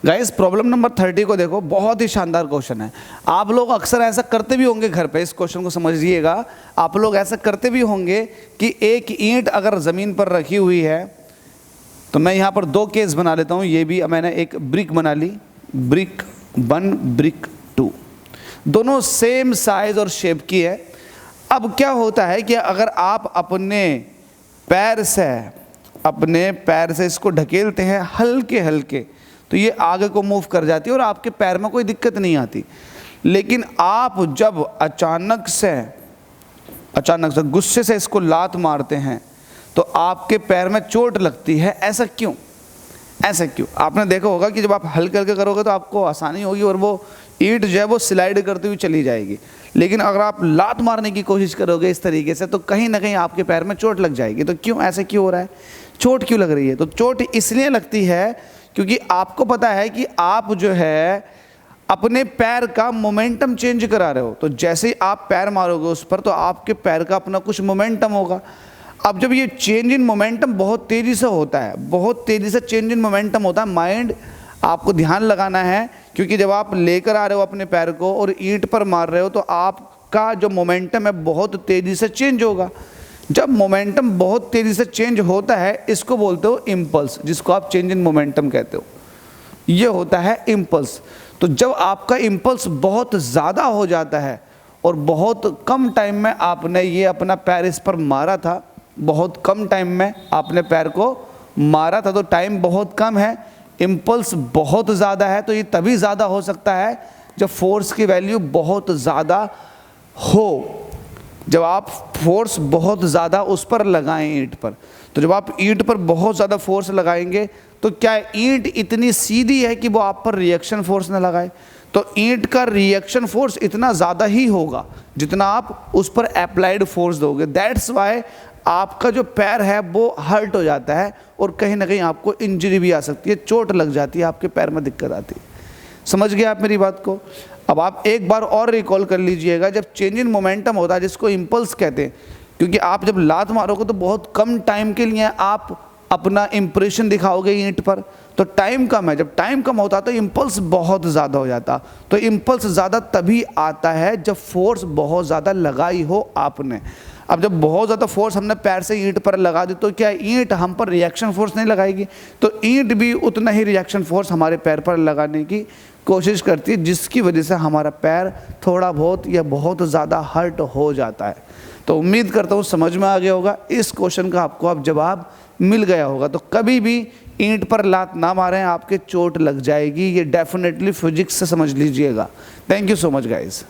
Guys problem number 30 को देखो, बहुत ही शानदार क्वेश्चन है। आप लोग अक्सर ऐसा करते भी होंगे घर पे, इस क्वेश्चन को समझिएगा। आप लोग ऐसा करते भी होंगे कि एक ईंट अगर ज़मीन पर रखी हुई है, तो मैं यहाँ पर दो केस बना लेता हूँ। ये भी मैंने एक ब्रिक बना ली, ब्रिक 1 ब्रिक 2, दोनों सेम साइज और शेप की है। अब क्या होता है कि अगर आप अपने पैर से इसको ढकेलते हैं हल्के हल्के, तो ये आगे को मूव कर जाती है और आपके पैर में कोई दिक्कत नहीं आती। लेकिन आप जब अचानक से गुस्से से इसको लात मारते हैं तो आपके पैर में चोट लगती है। ऐसा क्यों? आपने देखा होगा कि जब आप हल्के हल्के करोगे तो आपको आसानी होगी और वो ईंट जो है वो स्लाइड करती हुई चली जाएगी। लेकिन अगर आप लात मारने की कोशिश करोगे इस तरीके से, तो कहीं ना कहीं आपके पैर में चोट लग जाएगी। तो क्यों, ऐसे क्यों हो रहा है? चोट क्यों लग रही है? तो चोट इसलिए लगती है क्योंकि आपको पता है कि आप जो है अपने पैर का मोमेंटम चेंज करा रहे हो। तो जैसे ही आप पैर मारोगे उस पर, तो आपके पैर का अपना कुछ मोमेंटम होगा। अब जब ये चेंज इन मोमेंटम बहुत तेज़ी से होता है, बहुत तेज़ी से चेंज इन मोमेंटम होता है, माइंड आपको ध्यान लगाना है, क्योंकि जब आप लेकर आ रहे हो अपने पैर को और ईंट पर मार रहे हो, तो आपका जो मोमेंटम है बहुत तेज़ी से चेंज होगा। जब मोमेंटम बहुत तेज़ी से चेंज होता है, इसको बोलते हो इम्पल्स, जिसको आप चेंज इन मोमेंटम कहते हो। ये होता है इम्पल्स। तो जब आपका इम्पल्स बहुत ज़्यादा हो जाता है और बहुत कम टाइम में आपने ये अपना पैर इस पर मारा था, बहुत कम टाइम में आपने पैर को मारा था, तो टाइम बहुत कम है, इम्पल्स बहुत ज़्यादा है, तो ये तभी ज़्यादा हो सकता है जब फोर्स की वैल्यू बहुत ज़्यादा हो। जब आप फोर्स बहुत ज़्यादा उस पर लगाएं ईंट पर, तो जब आप ईंट पर बहुत ज़्यादा फोर्स लगाएंगे तो क्या ईंट इतनी सीधी है कि वो आप पर रिएक्शन फोर्स न लगाए? तो ईंट का रिएक्शन फोर्स इतना ज़्यादा ही होगा जितना आप उस पर अप्लाइड फोर्स दोगे। दैट्स वाई आपका जो पैर है वो हर्ट हो जाता है और कहीं ना कहीं आपको इंजरी भी आ सकती है, चोट लग जाती है, आपके पैर में दिक्कत आती है। समझ गए आप मेरी बात को? अब आप एक बार और रिकॉल कर लीजिएगा, जब चेंज इन मोमेंटम होता है, जिसको इम्पल्स कहते हैं, क्योंकि आप जब लात मारोगे तो बहुत कम टाइम के लिए आप अपना इंप्रेशन दिखाओगे ईंट पर, तो टाइम कम है। जब टाइम कम होता तो इम्पल्स बहुत ज़्यादा हो जाता। तो इम्पल्स ज़्यादा तभी आता है जब फोर्स बहुत ज़्यादा लगाई हो आपने। अब जब बहुत ज़्यादा फोर्स हमने पैर से ईंट पर लगा दी, तो क्या ईंट हम पर रिएक्शन फोर्स नहीं लगाएगी? तो ईंट भी उतना ही रिएक्शन फोर्स हमारे पैर पर लगाने की कोशिश करती है, जिसकी वजह से हमारा पैर थोड़ा बहुत या बहुत ज़्यादा हर्ट हो जाता है। तो उम्मीद करता हूँ समझ में आ गया होगा। इस क्वेश्चन का आपको अब जवाब मिल गया होगा। तो कभी भी ईंट पर लात ना मारें, आपके चोट लग जाएगी। ये डेफिनेटली फिजिक्स से समझ लीजिएगा। Thank you so much guys.